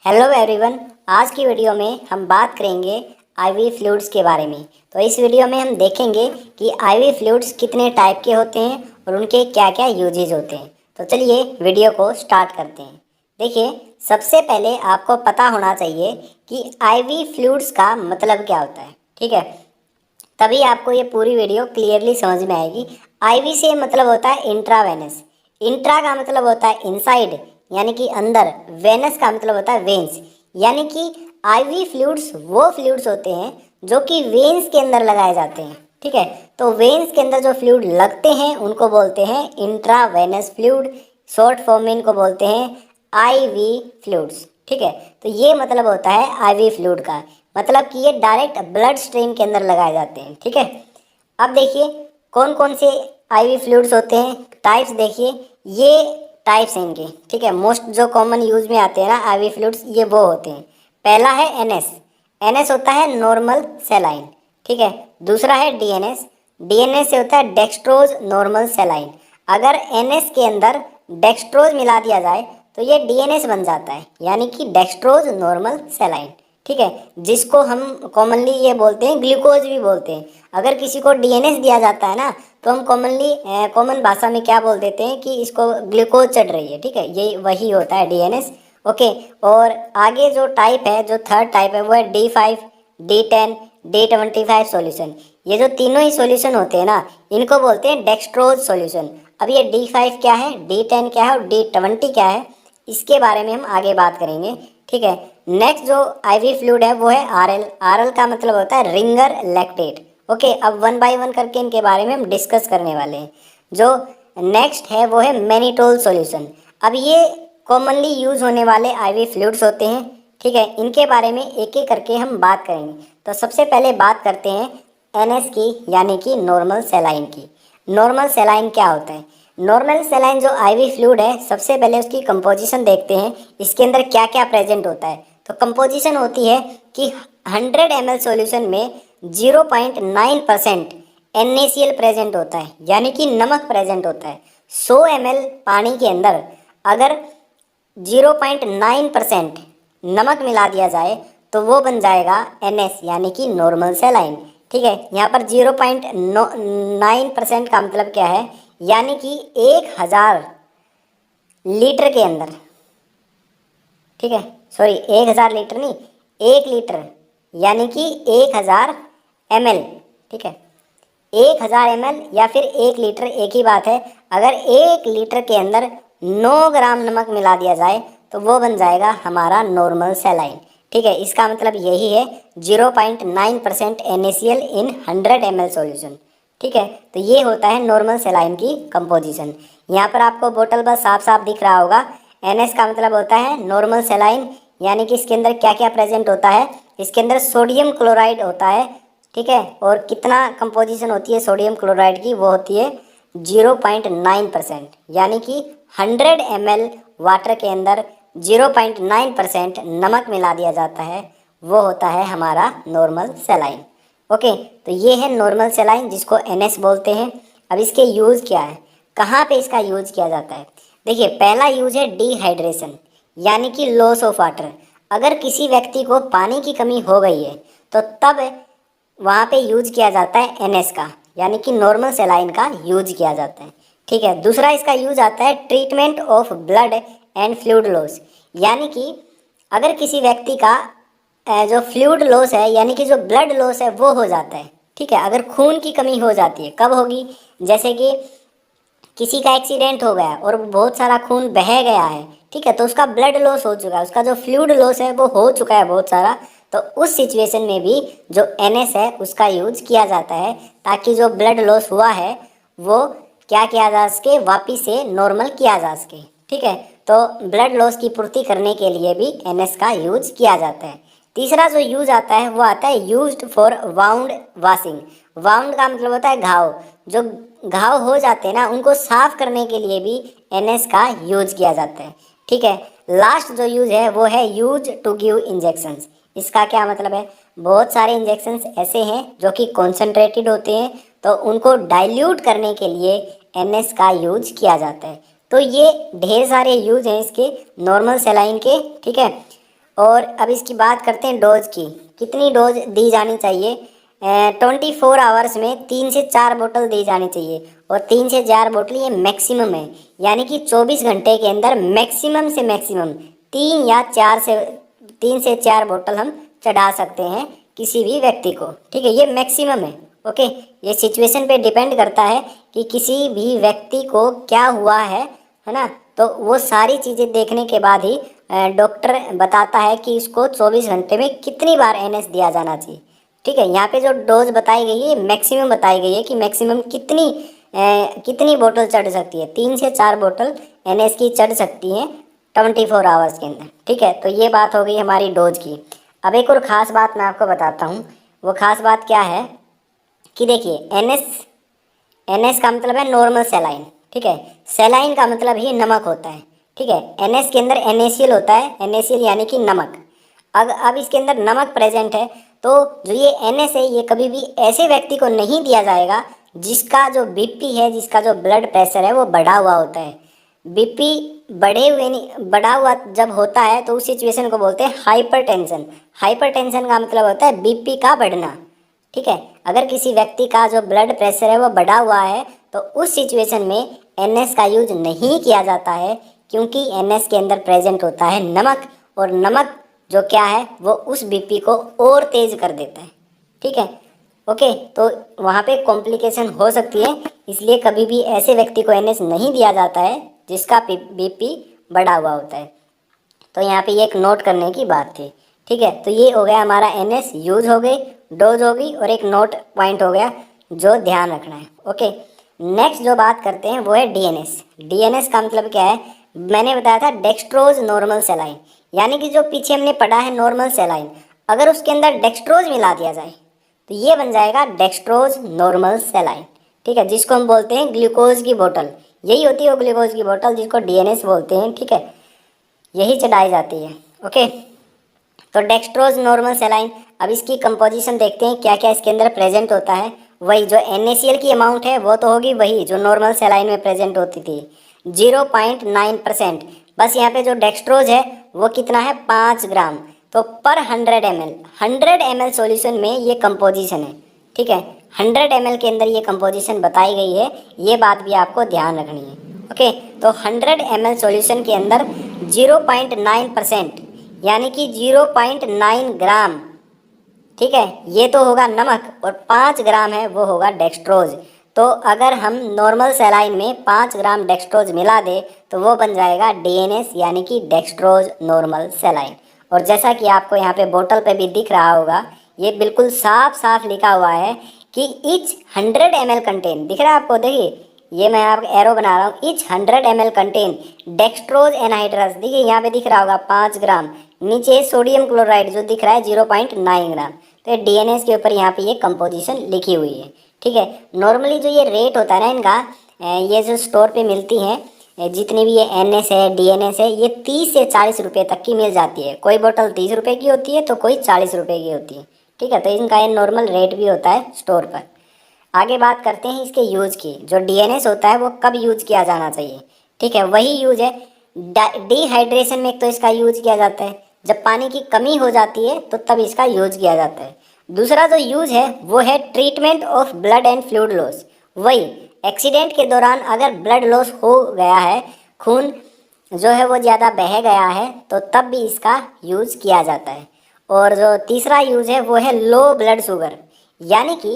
Hello everyone. आज की video में हम बात करेंगे आईवी फ्लूइड्स के बारे में। तो इस वीडियो में हम देखेंगे कि आईवी फ्लूइड्स कितने टाइप के होते हैं और उनके क्या क्या यूजेज होते हैं। तो चलिए वीडियो को स्टार्ट करते हैं। देखिए, सबसे पहले आपको पता होना चाहिए कि आईवी फ्लूइड्स का मतलब क्या होता है। ठीक है, तभी आपको ये पूरी वीडियो क्लियरली समझ में आएगी। आईवी से मतलब होता है इंट्रावेनस। इंट्रा का मतलब होता है इनसाइड यानी कि अंदर। वेनस का मतलब होता है वेन्स यानी कि आईवी फ्लूइड्स वो फ्लूइड्स होते हैं जो कि वेन्स के अंदर लगाए जाते हैं। ठीक है, तो वेन्स के अंदर जो फ्लूइड लगते हैं उनको बोलते हैं इंट्रावेनस फ्लूइड। शॉर्ट फॉर्म में इनको बोलते हैं आईवी फ्लूइड्स। ठीक है, तो ये मतलब होता है आईवी फ्लूइड का, मतलब कि ये डायरेक्ट ब्लड स्ट्रीम के अंदर लगाए जाते हैं। ठीक है, अब देखिए कौन कौन से आईवी फ्लूइड्स होते हैं, टाइप्स देखिए। ये टाइप्स हैं इनके। ठीक है, मोस्ट जो कॉमन यूज में आते हैं ना आईवी फ्लूइड्स, ये वो होते हैं। पहला है एनएस। एनएस होता है नॉर्मल सेलाइन। ठीक है, दूसरा है डीएनएस। डीएनएस से होता है डेक्सट्रोज नॉर्मल सेलाइन। अगर एनएस के अंदर डेक्सट्रोज मिला दिया जाए तो ये डीएनएस बन जाता है यानी कि डेक्सट्रोज नॉर्मल सेलाइन। ठीक है, जिसको हम कॉमनली ये बोलते हैं ग्लूकोज भी बोलते हैं। अगर किसी को डीएनएस दिया जाता है ना तो हम कॉमन भाषा में क्या बोल देते हैं कि इसको ग्लूकोज चढ़ रही है। ठीक है, ये वही होता है डीएनएस। ओके, और आगे जो टाइप है, जो थर्ड टाइप है, वो है D5, D10, D25 सॉल्यूशन। ये जो तीनों ही सॉल्यूशन होते हैं ना, इनको बोलते हैं डेक्सट्रोज सॉल्यूशन। अब ये D5 क्या है, D10 क्या है और D20 क्या है, इसके बारे में हम आगे बात करेंगे। ठीक है, नेक्स्ट जो आईवी फ्लूइड है वो है आरएल। आरएल का मतलब होता है रिंगर लैक्टेट। ओके, अब वन बाय वन करके इनके बारे में हम डिस्कस करने वाले हैं। जो नेक्स्ट है वो है मैनिटोल सॉल्यूशन। अब ये कॉमनली यूज होने वाले आईवी फ्लूइड्स होते हैं। ठीक है, इनके बारे में एक एक करके हम बात करेंगे। तो सबसे पहले बात करते हैं एनएस की, यानी कि नॉर्मल सेलाइन की। नॉर्मल सेलाइन क्या होता है? नॉर्मल सेलाइन जो आईवी फ्लूइड है, सबसे पहले उसकी कंपोजिशन देखते हैं, इसके अंदर क्या क्या प्रेजेंट होता है। तो कंपोजिशन होती है कि 100 ml सॉल्यूशन में 0.9% NaCl प्रेजेंट होता है यानी कि नमक प्रेजेंट होता है। 100 ml पानी के अंदर अगर 0.9% नमक मिला दिया जाए तो वो बन जाएगा NS यानी कि नॉर्मल सेलाइन। ठीक है, यहाँ पर 0.9% का मतलब क्या है, यानी कि 1000 लीटर के अंदर, ठीक है, सॉरी 1000 लीटर नहीं, 1 लीटर यानी कि 1000 ml। ठीक है, 1000 ml या फिर 1 लीटर एक ही बात है। अगर 1 लीटर के अंदर 9 ग्राम नमक मिला दिया जाए तो वो बन जाएगा हमारा नॉर्मल सेलाइन। ठीक है, इसका मतलब यही है 0.9% NaCl इन 100 ml सॉल्यूशन। ठीक है, तो ये होता है नॉर्मल सेलाइन की कंपोजिशन। यहाँ पर आपको बोतल बस साफ साफ दिख रहा होगा। NS का मतलब होता है नॉर्मल सेलाइन, यानी कि इसके अंदर क्या क्या प्रेजेंट होता है। इसके अंदर सोडियम क्लोराइड होता है। ठीक है, और कितना कंपोजिशन होती है सोडियम क्लोराइड की, वो होती है 0.9%, यानी कि 100 ml वाटर के अंदर 0.9% नमक मिला दिया जाता है, वो होता है हमारा नॉर्मल सेलाइन। ओके, तो ये है नॉर्मल सेलाइन जिसको NS बोलते हैं। अब इसके यूज़ क्या है, कहाँ पे इसका यूज़ किया जाता है? देखिए, पहला यूज है डिहाइड्रेशन यानी कि लॉस ऑफ वाटर। अगर किसी व्यक्ति को पानी की कमी हो गई है तो तब वहाँ पे यूज किया जाता है NS का, यानी कि नॉर्मल सेलाइन का यूज किया जाता है। ठीक है, दूसरा इसका यूज आता है treatment of blood and fluid loss, यानी कि अगर किसी व्यक्ति का जो फ्लूइड लॉस है यानी कि जो ब्लड लॉस है वो हो जाता है। ठीक है, अगर खून की कमी हो जाती है, कब होगी? जैसे कि किसी का एक्सीडेंट हो गया और बहुत सारा खून बह गया है। ठीक है, तो उसका ब्लड लॉस हो चुका है, उसका जो फ्लूइड लॉस है वो हो चुका है बहुत सारा। तो उस सिचुएशन में भी जो NS है उसका यूज किया जाता है, ताकि जो ब्लड लॉस हुआ है वो क्या किया जा सके, वापिस से नॉर्मल किया जा सके। ठीक है, तो ब्लड लॉस की पूर्ति करने के लिए भी NS का यूज किया जाता है। तीसरा जो यूज आता है वो आता है used for wound washing. Wound का मतलब होता है घाव। जो घाव हो जाते हैं ना उनको साफ करने के लिए भी NS का यूज किया जाता है। ठीक है, लास्ट जो यूज है वो है यूज टू गिव इंजेक्शंस। इसका क्या मतलब है? बहुत सारे इंजेक्शंस ऐसे हैं जो कि कॉन्सेंट्रेटेड होते हैं, तो उनको डाइल्यूट करने के लिए NS का यूज किया जाता है। तो ये ढेर सारे यूज हैं इसके नॉर्मल सेलाइन के। ठीक है, और अब इसकी बात करते हैं डोज की, कितनी डोज दी जानी चाहिए। 24 आवर्स में 3 से 4 बोतल दी जानी चाहिए, और 3 से 4 बोतल ये मैक्सिमम है, यानी कि 24 घंटे के अंदर मैक्सिमम से मैक्सिमम 3 से 4 बोतल हम चढ़ा सकते हैं किसी भी व्यक्ति को, ठीक है। ये मैक्सिमम है, ओके। ये सिचुएशन पे डिपेंड करता है कि किसी भी व्यक्ति को क्या हुआ है ना। तो वो सारी चीज़ें देखने के बाद ही डॉक्टर बताता है कि इसको 24 घंटे में कितनी बार एनएस दिया जाना चाहिए, ठीक है। यहाँ पे जो डोज बताई गई है मैक्सिमम बताई गई है कि मैक्सिमम कितनी बोतल चढ़ सकती है। 3 से 4 बोतल एनएस की चढ़ सकती हैं 24 आवर्स के अंदर, ठीक है। तो ये बात हो गई हमारी डोज की। अब एक और ख़ास बात मैं आपको बताता हूँ। वो ख़ास बात क्या है कि देखिए, एनएस का मतलब है नॉर्मल सेलाइन, ठीक है। सेलाइन का मतलब ही नमक होता है, ठीक है। एनएस के अंदर NaCl होता है, NaCl यानी कि नमक। अब इसके अंदर नमक प्रेजेंट है, तो जो ये एनएस है ये कभी भी ऐसे व्यक्ति को नहीं दिया जाएगा जिसका जो बीपी है, जिसका जो ब्लड प्रेशर है वो बढ़ा हुआ होता है। बीपी बढ़ा हुआ जब होता है तो उस सिचुएशन को बोलते हैं हाइपरटेंशन। हाइपरटेंशन का मतलब होता है बीपी का बढ़ना, ठीक है। अगर किसी व्यक्ति का जो ब्लड प्रेशर है वो बढ़ा हुआ है तो उस सिचुएशन में एनएस का यूज नहीं किया जाता है, क्योंकि एनएस के अंदर प्रेजेंट होता है नमक, और नमक जो क्या है वो उस बीपी को और तेज कर देता है, ठीक है, ओके। तो वहाँ पे कॉम्प्लिकेशन हो सकती है, इसलिए कभी भी ऐसे व्यक्ति को एनएस नहीं दिया जाता है जिसका बीपी बढ़ा हुआ होता है। तो यहाँ पे ये एक नोट करने की बात थी, ठीक है। तो ये हो गया हमारा एनएस यूज हो गई, डोज हो गई, और एक नोट पॉइंट हो गया जो ध्यान रखना है, ओके। नेक्स्ट जो बात करते हैं वो है डीएनएस। डीएनएस का मतलब क्या है, मैंने बताया था डेक्सट्रोज नॉर्मल सेलाइन, यानी कि जो पीछे हमने पढ़ा है नॉर्मल सेलाइन, अगर उसके अंदर डेक्सट्रोज मिला दिया जाए तो ये बन जाएगा डेक्सट्रोज नॉर्मल सेलाइन, ठीक है, जिसको हम बोलते हैं ग्लूकोज की बोतल। यही होती है वो ग्लूकोज की बोतल जिसको डीएनएस बोलते हैं, ठीक है। यही चढ़ाई जाती है, ओके। तो डेक्सट्रोज नॉर्मल सेलाइन, अब इसकी कंपोजिशन देखते हैं क्या क्या इसके अंदर प्रेजेंट होता है। वही जो NaCl की अमाउंट है वो तो होगी वही जो नॉर्मल सेलाइन में प्रेजेंट होती थी, 0.9%। बस यहाँ पे जो डेक्सट्रोज है वो कितना है, 5 ग्राम। तो पर 100 ml सॉल्यूशन में ये कंपोजिशन है, ठीक है। 100 ml के अंदर ये कंपोजिशन बताई गई है, ये बात भी आपको ध्यान रखनी है, ओके। तो 100 ml सॉल्यूशन के अंदर 0.9% यानी कि 0.9 ग्राम, ठीक है, ये तो होगा नमक, और 5 ग्राम है वो होगा डेक्सट्रोज। तो अगर हम नॉर्मल सेलाइन में 5 ग्राम डेक्सट्रोज मिला दे तो वो बन जाएगा डीएनएस, यानी कि डेक्सट्रोज नॉर्मल सेलाइन। और जैसा कि आपको यहाँ पे बोतल पे भी दिख रहा होगा, ये बिल्कुल साफ साफ लिखा हुआ है कि ईच 100 ml कंटेन, दिख रहा है आपको, देखिए ये मैं आपको एरो बना रहा हूँ, each 100 ml contain dextrose anhydrous, देखिए यहाँ पे दिख रहा होगा 5 ग्राम, नीचे सोडियम क्लोराइड जो दिख रहा है 0.9 ग्राम। तो डीएनएस के ऊपर यहाँ पे ये कंपोजिशन लिखी हुई है, ठीक है। नॉर्मली जो ये रेट होता है ना इनका, ये जो स्टोर पे मिलती हैं जितनी भी ये एनएस है डीएनएस है, ये 30 से 40 रुपये तक की मिल जाती है। कोई बोतल 30 रुपये की होती है तो कोई 40 रुपये की होती है, ठीक है। तो इनका ये नॉर्मल रेट भी होता है स्टोर पर। आगे बात करते हैं इसके यूज की। जो डीएनएस होता है वो कब यूज किया जाना चाहिए, ठीक है, वही यूज है डिहाइड्रेशन में। एक तो इसका यूज किया जाता है जब पानी की कमी हो जाती है तो तब इसका यूज किया जाता है। दूसरा जो यूज है वो है treatment of blood and fluid loss. वही एक्सीडेंट के दौरान अगर ब्लड लॉस हो गया है, खून जो है वो ज़्यादा बह गया है, तो तब भी इसका यूज किया जाता है। और जो तीसरा यूज है वो है लो ब्लड शुगर, यानी कि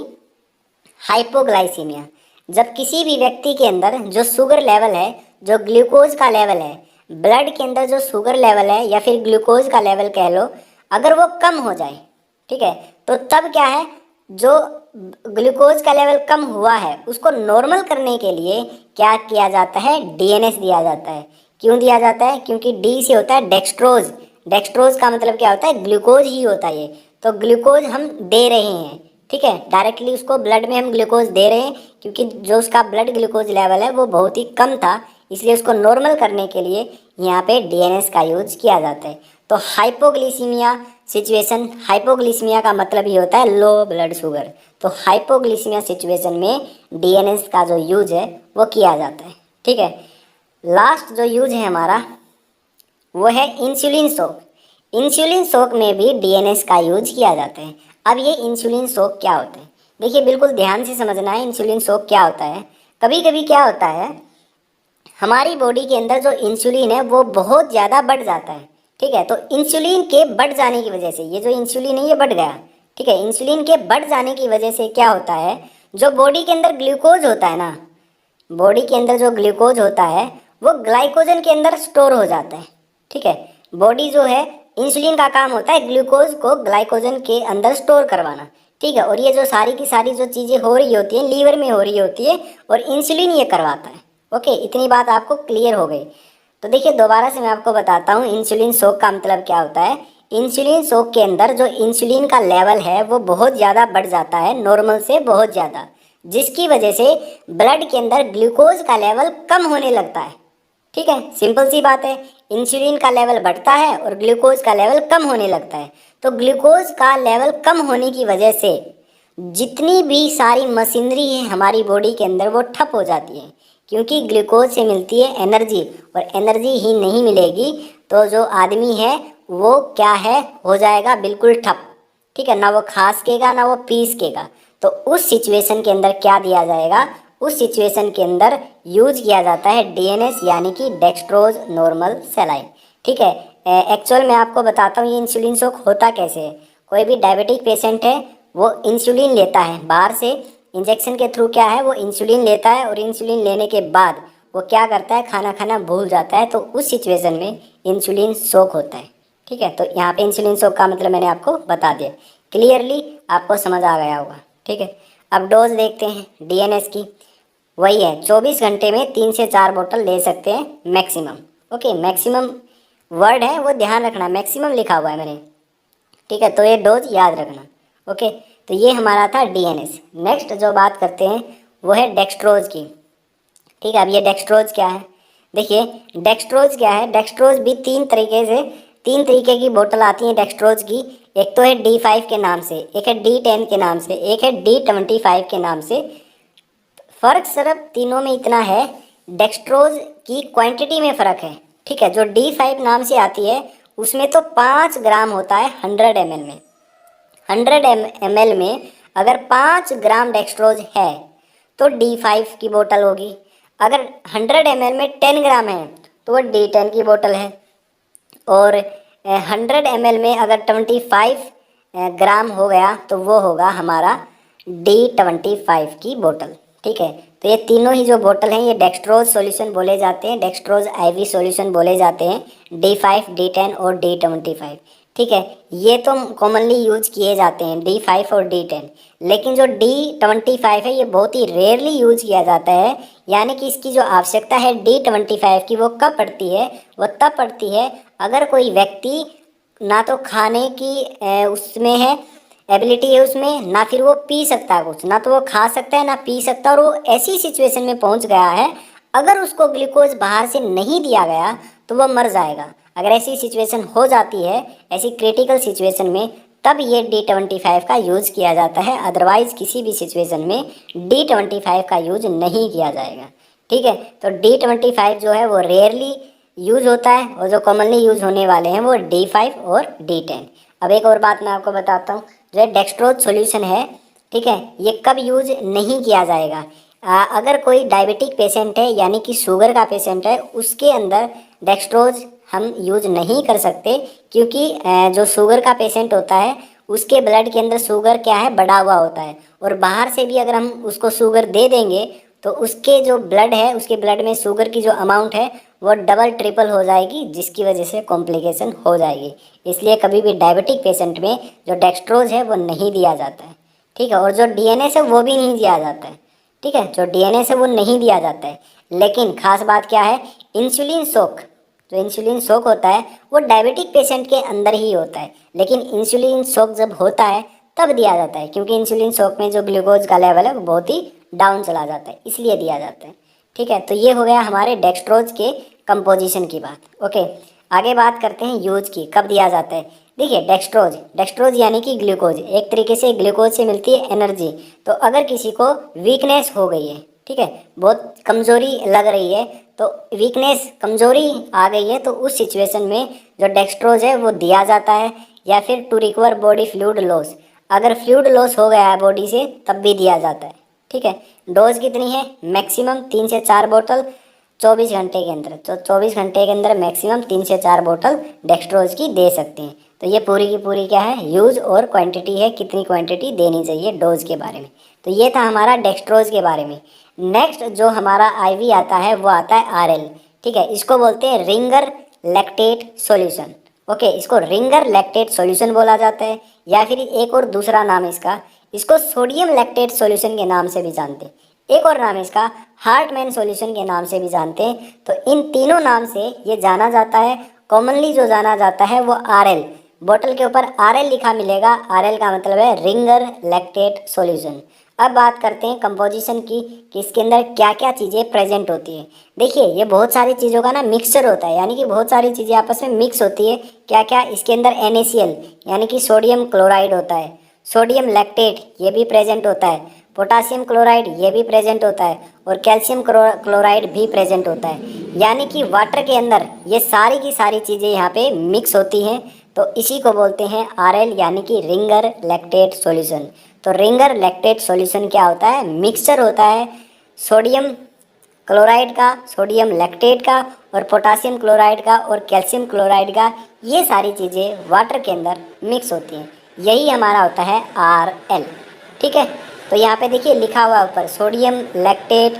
हाइपोग्लाइसीमिया। जब किसी भी व्यक्ति के अंदर जो शुगर लेवल है, जो ग्लूकोज का लेवल है, ब्लड के अंदर जो शुगर लेवल है या फिर ग्लूकोज का लेवल कह लो, अगर वो कम हो जाए, ठीक है, तो तब क्या है, जो ग्लूकोज का लेवल कम हुआ है उसको नॉर्मल करने के लिए क्या किया जाता है, डीएनएस दिया जाता है। क्यों दिया जाता है, क्योंकि डी से होता है डेक्सट्रोज। डेक्सट्रोज का मतलब क्या होता है, ग्लूकोज ही होता है ये। तो ग्लूकोज हम दे रहे हैं, ठीक है, डायरेक्टली उसको ब्लड में हम ग्लूकोज दे रहे हैं, क्योंकि जो उसका ब्लड ग्लूकोज लेवल है वो बहुत ही कम था, इसलिए उसको नॉर्मल करने के लिए यहाँ पे डीएनएस का यूज किया जाता है। तो हाइपोग्लिसीमिया सिचुएशन, हाइपोग्लिसीमिया का मतलब ही होता है लो ब्लड शुगर। तो हाइपोग्लिसीमिया सिचुएशन में डीएनएस का जो यूज है वो किया जाता है, ठीक है। लास्ट जो यूज है हमारा वो है इंसुलिन शॉक। इंसुलिन शॉक में भी डीएनएस का यूज किया जाता है। अब ये इंसुलिन शॉक क्या होता है, देखिए बिल्कुल ध्यान से समझना है। इंसुलिन शॉक क्या होता है, कभी कभी क्या होता है, हमारी बॉडी के अंदर जो इंसुलिन है वो बहुत ज़्यादा बढ़ जाता है। ठीक है, तो इंसुलिन के बढ़ जाने की वजह से, ये जो इंसुलिन है ये बढ़ गया। ठीक है, इंसुलिन के बढ़ जाने की वजह से क्या होता है, जो बॉडी के अंदर ग्लूकोज होता है ना, बॉडी के अंदर जो ग्लूकोज होता है वो ग्लाइकोजन के अंदर स्टोर हो जाता है। ठीक है, बॉडी जो है, इंसुलिन का काम होता है ग्लूकोज को ग्लाइकोजन के अंदर स्टोर करवाना। ठीक है, और ये जो सारी की सारी जो चीज़ें हो रही होती हैं लीवर में हो रही होती है और इंसुलिन ये करवाता है। ओके, इतनी बात आपको क्लियर हो गई। तो देखिए दोबारा से मैं आपको बताता हूँ इंसुलिन शॉक का मतलब क्या होता है। इंसुलिन शॉक के अंदर जो इंसुलिन का लेवल है वो बहुत ज़्यादा बढ़ जाता है, नॉर्मल से बहुत ज़्यादा, जिसकी वजह से ब्लड के अंदर ग्लूकोज का लेवल कम होने लगता है। ठीक है, सिंपल सी बात है, इंसुलिन का लेवल बढ़ता है और ग्लूकोज का लेवल कम होने लगता है। तो ग्लूकोज का लेवल कम होने की वजह से जितनी भी सारी मशीनरी है हमारी बॉडी के अंदर वो ठप हो जाती है, क्योंकि ग्लूकोज से मिलती है एनर्जी, और एनर्जी ही नहीं मिलेगी तो जो आदमी है वो क्या है, हो जाएगा बिल्कुल ठप। ठीक है, ना वो खा सकेगा ना वो पी सकेगा। तो उस सिचुएशन के अंदर क्या दिया जाएगा, उस सिचुएशन के अंदर यूज किया जाता है डीएनएस यानी कि डेक्सट्रोज नॉर्मल सेलाइन। ठीक है, एक्चुअल में आपको बताता हूँ ये इंसुलिन शॉक होता कैसे है। कोई भी डायबिटिक पेशेंट है वो इंसुलिन लेता है बाहर से, इंजेक्शन के थ्रू क्या है वो इंसुलिन लेता है, और इंसुलिन लेने के बाद वो क्या करता है, खाना खाना भूल जाता है। तो उस सिचुएशन में इंसुलिन शॉक होता है। ठीक है, तो यहाँ पे इंसुलिन शॉक का मतलब मैंने आपको बता दिया, क्लियरली आपको समझ आ गया होगा। ठीक है, अब डोज देखते हैं डीएनएस की, वही है 24 घंटे में 3 से 4 बोतल ले सकते हैं मैक्सिमम। ओके, मैक्सिमम वर्ड है वो ध्यान रखना, मैक्सिमम लिखा हुआ है मैंने। ठीक है, तो ये डोज याद रखना। ओके, तो ये हमारा था डीएनएस। नेक्स्ट जो बात करते हैं वो है डेक्सट्रोज की। ठीक है, अब ये डेक्सट्रोज क्या है, देखिए डेक्सट्रोज क्या है, डेक्सट्रोज भी तीन तरीके की बोतल आती हैं डेक्सट्रोज की। एक तो है D5 के नाम से, एक है D10 के नाम से, एक है D25 के नाम से। फ़र्क सिर्फ तीनों में इतना है, डेक्सट्रोज की क्वांटिटी में फ़र्क है। ठीक है, जो D5 नाम से आती है उसमें तो 5 ग्राम होता है 100 ml में। 100 ml में अगर 5 ग्राम डेक्सट्रोज है तो D5 की बोतल होगी। अगर 100 ml में 10 ग्राम है तो वो D10 की बोतल है। और 100 ml में अगर 25 ग्राम हो गया तो वो होगा हमारा D25 की बोतल। ठीक है, तो ये तीनों ही जो बोतल हैं ये डेक्सट्रोज सॉल्यूशन बोले जाते हैं, डेक्सट्रोज आईवी सॉल्यूशन बोले जाते हैं, D5, D10 और D25। ठीक है, ये तो कॉमनली यूज किए जाते हैं D5 और D10, लेकिन जो D25 है ये बहुत ही रेयरली यूज किया जाता है। यानी कि इसकी जो आवश्यकता है D25 की वो कब पड़ती है, वो तब पड़ती है अगर कोई व्यक्ति ना तो खाने की उसमें है एबिलिटी है उसमें, ना फिर वो पी सकता है कुछ, ना तो वो खा सकता है ना पी सकता, और वो ऐसी सिचुएशन में पहुंच गया है अगर उसको ग्लूकोज बाहर से नहीं दिया गया तो वो मर जाएगा। अगर ऐसी सिचुएशन हो जाती है, ऐसी क्रिटिकल सिचुएशन में, तब ये D25 का यूज़ किया जाता है। अदरवाइज़ किसी भी सिचुएशन में D25 का यूज नहीं किया जाएगा। ठीक है, तो D25 जो है वो रेयरली यूज़ होता है, और जो कॉमनली यूज़ होने वाले हैं वो D5 और D10। अब एक और बात मैं आपको बताता हूँ, जो है डेक्सट्रोज सॉल्यूशन है, ठीक है, ये कब यूज नहीं किया जाएगा, अगर कोई डायबिटिक पेशेंट है यानी कि शुगर का पेशेंट है उसके अंदर डेक्सट्रोज हम यूज नहीं कर सकते, क्योंकि जो शुगर का पेशेंट होता है उसके ब्लड के अंदर शुगर क्या है, बढ़ा हुआ होता है, और बाहर से भी अगर हम उसको शुगर दे देंगे तो उसके जो ब्लड है उसके ब्लड में शुगर की जो अमाउंट है वो डबल ट्रिपल हो जाएगी, जिसकी वजह से कॉम्प्लिकेशन हो जाएगी। इसलिए कभी भी डायबिटिक पेशेंट में जो डेक्सट्रोज है वो नहीं दिया जाता है। ठीक है, और जो डीएनएस है वो भी नहीं दिया जाता है। ठीक है, जो डीएनएस है वो नहीं दिया जाता है। लेकिन खास बात क्या है, इंसुलिन शॉक, जो इंसुलिन शॉक होता है वो डायबिटिक पेशेंट के अंदर ही होता है, लेकिन इंसुलिन शॉक जब होता है तब दिया जाता है, क्योंकि इंसुलिन शॉक में जो ग्लूकोज का लेवल है वो बहुत ही डाउन चला जाता है, इसलिए दिया जाता है। ठीक है, तो ये हो गया हमारे डेक्सट्रोज के कंपोजिशन की बात। ओके, आगे बात करते हैं यूज की, कब दिया जाता है। देखिए डेक्सट्रोज यानी कि ग्लूकोज, एक तरीके से ग्लूकोज से मिलती है एनर्जी। तो अगर किसी को वीकनेस हो गई है, ठीक है, बहुत कमज़ोरी लग रही है, तो वीकनेस, कमज़ोरी आ गई है, तो उस सिचुएशन में जो डेक्सट्रोज है वो दिया जाता है, या फिर to recover body fluid loss, अगर फ्लूइड लॉस हो गया है बॉडी से तब भी दिया जाता है। ठीक है। डोज कितनी है? मैक्सिमम 3 से 4 बोतल 24 घंटे के अंदर। तो 24 घंटे के अंदर मैक्सिमम 3 से 4 बोतल डेक्सट्रोज की दे सकते हैं। तो ये पूरी की पूरी क्या है? यूज़ और क्वांटिटी है, कितनी क्वांटिटी देनी चाहिए डोज के बारे में। तो ये था हमारा डेक्सट्रोज के बारे में। नेक्स्ट जो हमारा आईवी आता है वो आता है आरएल। ठीक है, इसको बोलते हैं रिंगर लैक्टेट सॉल्यूशन। ओके, इसको रिंगर लैक्टेट सॉल्यूशन बोला जाता है, या फिर एक और दूसरा नाम इसका, इसको सोडियम लैक्टेट सॉल्यूशन के नाम से भी जानते हैं। एक और नाम इसका हार्टमैन सॉल्यूशन के नाम से भी जानते हैं। तो इन तीनों नाम से ये जाना जाता है। कॉमनली जो जाना जाता है वो आरएल, बोतल के ऊपर आरएल लिखा मिलेगा। आरएल का मतलब है रिंगर लैक्टेट सॉल्यूशन। अब बात करते हैं कंपोजिशन की, कि इसके अंदर क्या क्या चीज़ें प्रेजेंट होती है। देखिए, ये बहुत सारी चीज़ों का ना मिक्सचर होता है, यानी कि बहुत सारी चीज़ें आपस में मिक्स होती है। क्या क्या? इसके अंदर NaCl यानी कि सोडियम क्लोराइड होता है, सोडियम लैक्टेट ये भी प्रेजेंट होता है, पोटासियम क्लोराइड ये भी प्रेजेंट होता है, और कैल्शियम क्लोराइड भी प्रेजेंट होता है। यानी कि वाटर के अंदर ये सारी की सारी चीज़ें यहाँ पे मिक्स होती हैं। तो इसी को बोलते हैं आरएल, यानी कि रिंगर लैक्टेट सॉल्यूशन। तो रिंगर लैक्टेट सॉल्यूशन क्या होता है? मिक्सचर होता है सोडियम क्लोराइड का, सोडियम लैक्टेट का, और पोटासियम क्लोराइड का, और कैल्शियम क्लोराइड का। ये सारी चीज़ें वाटर के अंदर मिक्स होती हैं, यही हमारा होता है आरएल। ठीक है। तो यहाँ पे देखिए लिखा हुआ है ऊपर सोडियम लैक्टेट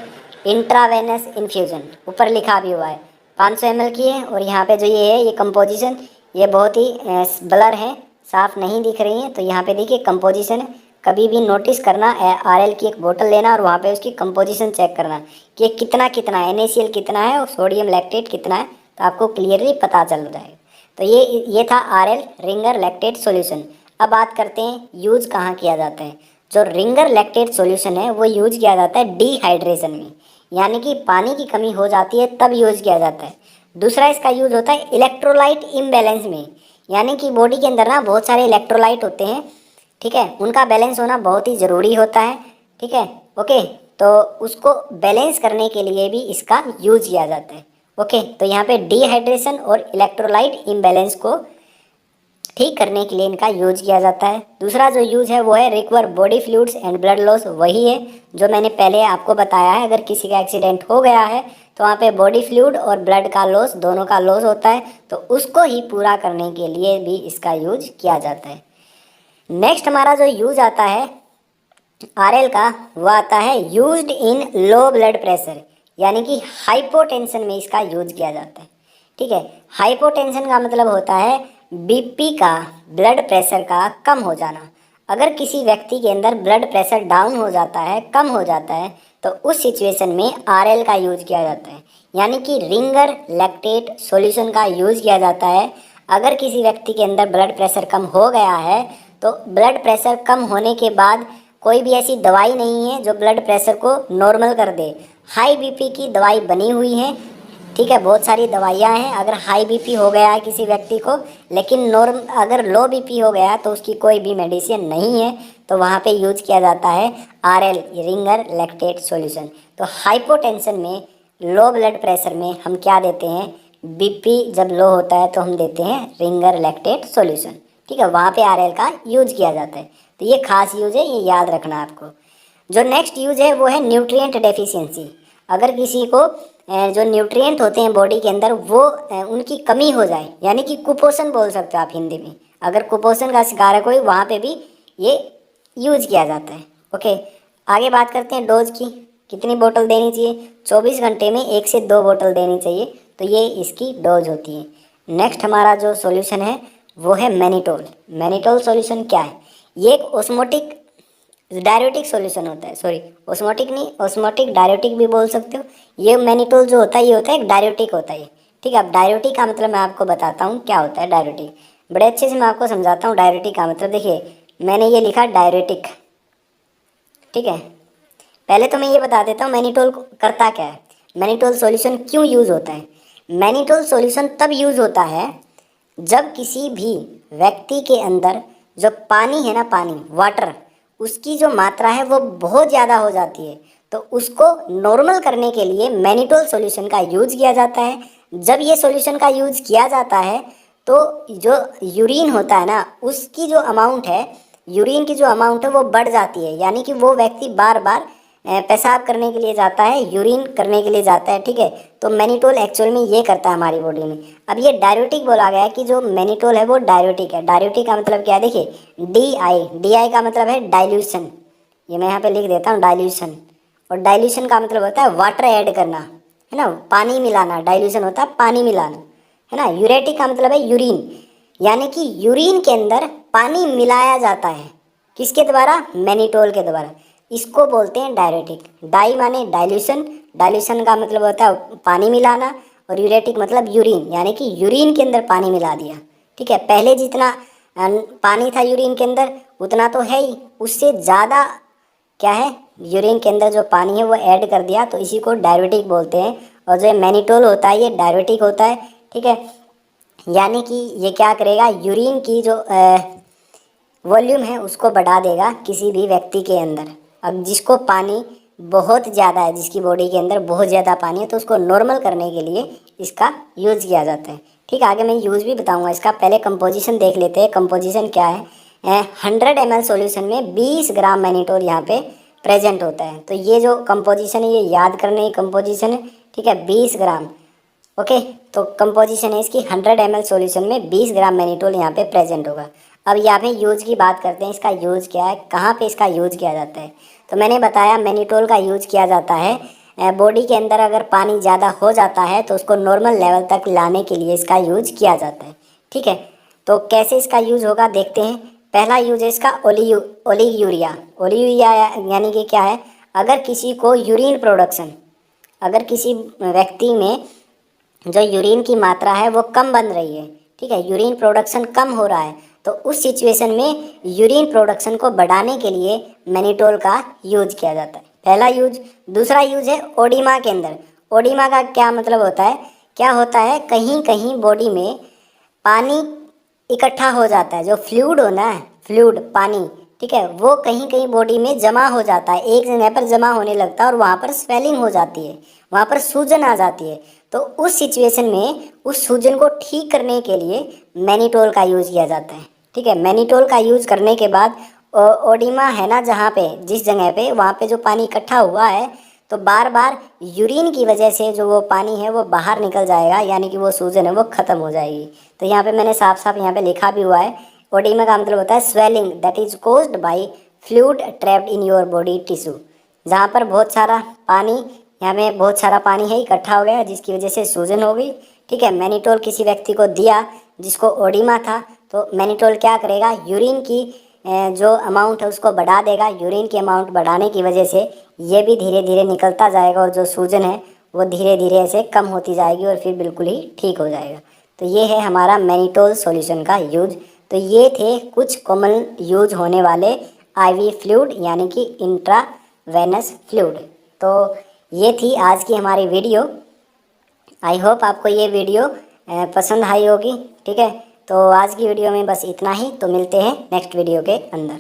इंट्रावेनस इन्फ्यूजन, ऊपर लिखा भी हुआ है 500 ml की है। और यहाँ पे जो ये है, ये कंपोजिशन, ये बहुत ही ब्लर है, साफ नहीं दिख रही है। तो यहाँ पे देखिए कंपोजिशन है। कभी भी नोटिस करना, आरएल की एक बोतल लेना और वहाँ पे उसकी कंपोजिशन चेक करना कि कितना कितना है, NaCl कितना है और सोडियम लैक्टेट कितना है, तो आपको क्लियरली पता चल जाएगा। तो ये था आरएल रिंगर लैक्टेट सॉल्यूशन। अब बात करते हैं यूज़ कहाँ किया जाता है। जो रिंगर लैक्टेट सॉल्यूशन है वो यूज़ किया जाता है डिहाइड्रेशन में, यानी कि पानी की कमी हो जाती है तब यूज़ किया जाता है। दूसरा इसका यूज़ होता है इलेक्ट्रोलाइट इम्बैलेंस में, यानी कि बॉडी के अंदर ना बहुत सारे इलेक्ट्रोलाइट होते हैं। ठीक है, उनका बैलेंस होना बहुत ही ज़रूरी होता है। ठीक है, ओके। तो उसको बैलेंस करने के लिए भी इसका यूज़ किया जाता है। ओके, तो यहाँ पे डिहाइड्रेशन और इलेक्ट्रोलाइट इम्बैलेंस को ठीक करने के लिए इनका यूज किया जाता है। दूसरा जो यूज है वो है recover body fluids and blood loss, वही है जो मैंने पहले आपको बताया है। अगर किसी का एक्सीडेंट हो गया है तो वहाँ पे बॉडी फ्लूइड और ब्लड का लॉस, दोनों का लॉस होता है, तो उसको ही पूरा करने के लिए भी इसका यूज किया जाता है। नेक्स्ट हमारा जो यूज आता है आरएल का, वो आता है used in low blood pressure, यानी कि हाइपोटेंशन में इसका यूज किया जाता है। ठीक है, हाइपोटेंशन का मतलब होता है बीपी का, ब्लड प्रेशर का कम हो जाना। अगर किसी व्यक्ति के अंदर ब्लड प्रेशर डाउन हो जाता है, कम हो जाता है, तो उस सिचुएशन में आरएल का यूज किया जाता है, यानी कि रिंगर लैक्टेट सॉल्यूशन का यूज किया जाता है। अगर किसी व्यक्ति के अंदर ब्लड प्रेशर कम हो गया है, तो ब्लड प्रेशर कम होने के बाद कोई भी ऐसी दवाई नहीं है जो ब्लड प्रेशर को नॉर्मल कर दे। हाई बीपी की दवाई बनी हुई है। ठीक है, बहुत सारी दवाइयाँ हैं। अगर हाई बीपी हो गया है किसी व्यक्ति को, लेकिन अगर लो बीपी हो गया तो उसकी कोई भी मेडिसिन नहीं है, तो वहाँ पे यूज किया जाता है आरएल रिंगर लैक्टेट सॉल्यूशन। तो हाइपोटेंशन में, लो ब्लड प्रेशर में हम क्या देते हैं? बीपी जब लो होता है तो हम देते हैं रिंगर लैक्टेट सॉल्यूशन। ठीक है, वहाँ पे आरएल का यूज किया जाता है। तो ये खास यूज है, ये याद रखना आपको। जो नेक्स्ट यूज है वो है न्यूट्रिएंट डेफिशिएंसी। अगर किसी को जो न्यूट्रिएंट होते हैं बॉडी के अंदर वो उनकी कमी हो जाए, यानी कि कुपोषण बोल सकते हो आप हिंदी में। अगर कुपोषण का शिकार है कोई, वहाँ पे भी ये यूज किया जाता है। ओके, आगे बात करते हैं डोज की। कितनी बोतल देनी चाहिए? 24 घंटे में 1 से 2 बोतल देनी चाहिए। तो ये इसकी डोज होती है। नेक्स्ट हमारा जो सॉल्यूशन है वो है मैनिटोल। मैनिटोल सॉल्यूशन क्या है? ये एक ऑस्मोटिक डायरेटिक सॉल्यूशन होता है। सॉरी, ऑस्मोटिक नहीं, ऑस्मोटिक डायरेटिक भी बोल सकते हो। ये मैनिटोल जो होता है ये होता है एक डायरेटिक होता है। ठीक है, अब डायरेटिक का मतलब मैं आपको बताता हूँ क्या होता है डायरेटिक। बड़े अच्छे से मैं आपको समझाता हूँ डायरेटिक का मतलब। देखिए, मैंने ये लिखा डायरेटिक। ठीक है, पहले तो मैं ये बता देता हूँ मैनिटोल करता क्या है, मैनिटोल सॉल्यूशन क्यों यूज़ होता है। मैनिटोल सॉल्यूशन तब यूज़ होता है जब किसी भी व्यक्ति के अंदर जो पानी है ना, पानी, वाटर, उसकी जो मात्रा है वो बहुत ज़्यादा हो जाती है। तो उसको नॉर्मल करने के लिए मैनिटोल सॉल्यूशन का यूज किया जाता है। जब ये सॉल्यूशन का यूज किया जाता है तो जो यूरिन होता है ना, उसकी जो अमाउंट है, यूरिन की जो अमाउंट है वो बढ़ जाती है, यानी कि वो व्यक्ति बार बार पेशाब करने के लिए जाता है, यूरिन करने के लिए जाता है, ठीक है। तो मैनिटोल एक्चुअल में ये करता है हमारी बॉडी में। अब ये डायरेटिक बोला गया है कि जो मैनिटोल है वो डायरेटिक है। डायरेटिक का मतलब क्या है, देखिए डी आई का मतलब है डाइल्यूशन, ये मैं यहाँ पे लिख देता हूँ डाइल्यूशन। और डाइल्यूशन का मतलब होता है वाटर ऐड करना, है ना, पानी मिलाना। डाइल्यूशन होता है पानी मिलाना, है ना। यूरेटिक का मतलब है यूरिन, यानी कि यूरिन के अंदर पानी मिलाया जाता है, किसके द्वारा, मैनिटोल के द्वारा। इसको बोलते हैं डायरेटिक। डाई माने डाइल्यूशन, डाइल्यूशन का मतलब होता है पानी मिलाना, और यूरेटिक मतलब यूरिन, यानी कि यूरिन के अंदर पानी मिला दिया, ठीक है। पहले जितना पानी था यूरिन के अंदर उतना तो है ही, उससे ज़्यादा क्या है, यूरिन के अंदर जो पानी है वो ऐड कर दिया, तो इसी को डायरेटिक बोलते हैं। और जो मैनिटोल होता है ये डायरेटिक होता है, ठीक है। यानी कि ये क्या करेगा, यूरिन की जो वॉल्यूम है उसको बढ़ा देगा किसी भी व्यक्ति के अंदर। अब जिसको पानी बहुत ज़्यादा है, जिसकी बॉडी के अंदर बहुत ज़्यादा पानी है, तो उसको नॉर्मल करने के लिए इसका यूज़ किया जाता है, ठीक है। आगे मैं यूज़ भी बताऊंगा इसका, पहले कंपोजिशन देख लेते हैं। कंपोजिशन क्या है, 100 ml सॉल्यूशन में 20 ग्राम मैनिटोल यहाँ पे प्रेजेंट होता है। तो ये जो कंपोजिशन है ये याद करने की कंपोजिशन है, ठीक है, 20 ग्राम। ओके, तो कंपोजिशन है इसकी 100 ml सॉल्यूशन में 20 ग्राम मैनिटोल यहाँ पे प्रेजेंट होगा। अब यहाँ पे यूज की बात करते हैं, इसका यूज क्या है, कहाँ पे इसका यूज किया जाता है। तो मैंने बताया मैनिटोल का यूज किया जाता है बॉडी के अंदर अगर पानी ज़्यादा हो जाता है तो उसको नॉर्मल लेवल तक लाने के लिए इसका यूज किया जाता है, ठीक है। तो कैसे इसका यूज होगा देखते हैं। पहला यूज है इसका ओलियूरिया। ओलियूरिया यानी कि क्या है, अगर किसी को यूरिन प्रोडक्शन, अगर किसी व्यक्ति में जो यूरिन की मात्रा है वो कम बन रही है, ठीक है, यूरिन प्रोडक्शन कम हो रहा है, तो उस सिचुएशन में यूरिन प्रोडक्शन को बढ़ाने के लिए मैनिटोल का यूज किया जाता है, पहला यूज। दूसरा यूज है ओडिमा के अंदर। ओडिमा का क्या मतलब होता है, क्या होता है, कहीं कहीं बॉडी में पानी इकट्ठा हो जाता है, जो फ्लूइड होना है, फ्लूइड पानी, ठीक है, वो कहीं कहीं बॉडी में जमा हो जाता है, एक जगह पर जमा होने लगता है और वहाँ पर स्वेलिंग हो जाती है, वहाँ पर सूजन आ जाती है। तो उस सिचुएशन में उस सूजन को ठीक करने के लिए मैनिटोल का यूज़ किया जाता है, ठीक है। मैनिटोल का यूज़ करने के बाद ओडिमा है ना, जहाँ पे जिस जगह पे वहाँ पे जो पानी इकट्ठा हुआ है, तो बार बार यूरिन की वजह से जो वो पानी है वो बाहर निकल जाएगा, यानी कि वो सूजन है वो ख़त्म हो जाएगी। तो यहाँ पे मैंने साफ साफ यहाँ पे लिखा भी हुआ है, ओडिमा का मतलब होता है swelling that is caused by fluid trapped in your body tissue. जहाँ पर बहुत सारा पानी, यहाँ में बहुत सारा पानी है इकट्ठा हो गया जिसकी वजह से सूजन हो गई, ठीक है। मैनिटोल किसी व्यक्ति को दिया जिसको ओडिमा था, तो मैनिटोल क्या करेगा, यूरिन की जो अमाउंट है उसको बढ़ा देगा। यूरिन की अमाउंट बढ़ाने की वजह से ये भी धीरे धीरे निकलता जाएगा और जो सूजन है वो धीरे धीरे ऐसे कम होती जाएगी और फिर बिल्कुल ही ठीक हो जाएगा। तो ये है हमारा मैनिटोल सॉल्यूशन का यूज। तो ये थे कुछ कॉमन यूज होने वाले आईवी फ्लूइड यानी कि इंट्रावेनस फ्लूइड। तो ये थी आज की हमारी वीडियो। आई होप आपको ये वीडियो पसंद आई होगी, ठीक है। तो आज की वीडियो में बस इतना ही, तो मिलते हैं नेक्स्ट वीडियो के अंदर।